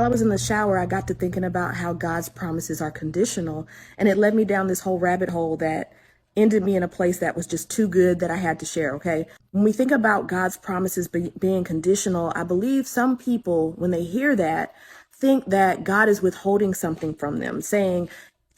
I was in the shower, I got to thinking about how God's promises are conditional, and it led me down this whole rabbit hole that ended me in a place that was just too good that I had to share, okay? When we think about God's promises being conditional, I believe some people, when they hear that, think that God is withholding something from them, saying,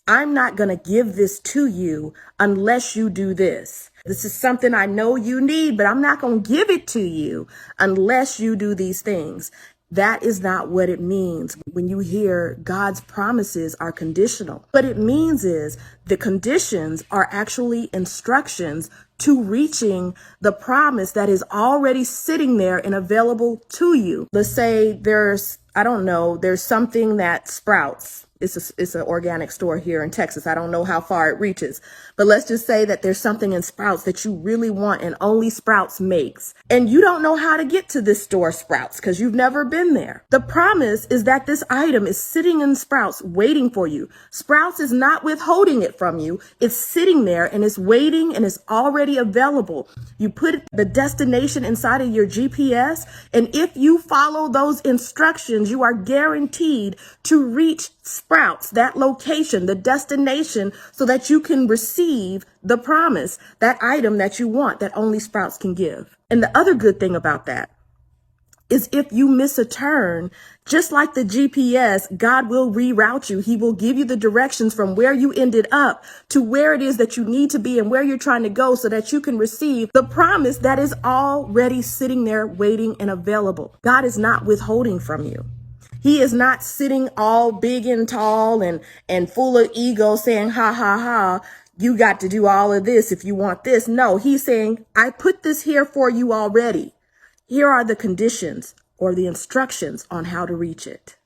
I'm not going to give this to you unless you do this. This is something I know you need, but I'm not going to give it to you unless you do these things. That is not what it means when you hear God's promises are conditional. What it means is the conditions are actually instructions to reaching the promise that is already sitting there and available to you. Let's say there's something that sprouts. It's an organic store here in Texas. I don't know how far it reaches, but let's just say that there's something in Sprouts that you really want and only Sprouts makes. And you don't know how to get to this store Sprouts because you've never been there. The promise is that this item is sitting in Sprouts waiting for you. Sprouts is not withholding it from you. It's sitting there and it's waiting and it's already available. You put the destination inside of your GPS, and if you follow those instructions, you are guaranteed to reach Sprouts, that location, the destination, so that you can receive the promise, that item that you want that only Sprouts can give. And the other good thing about that is if you miss a turn, just like the GPS, God will reroute you. He will give you the directions from where you ended up to where it is that you need to be and where you're trying to go so that you can receive the promise that is already sitting there waiting and available. God is not withholding from you. He is not sitting all big and tall and full of ego saying, ha, ha, ha, you got to do all of this if you want this. No, he's saying, I put this here for you already. Here are the conditions or the instructions on how to reach it.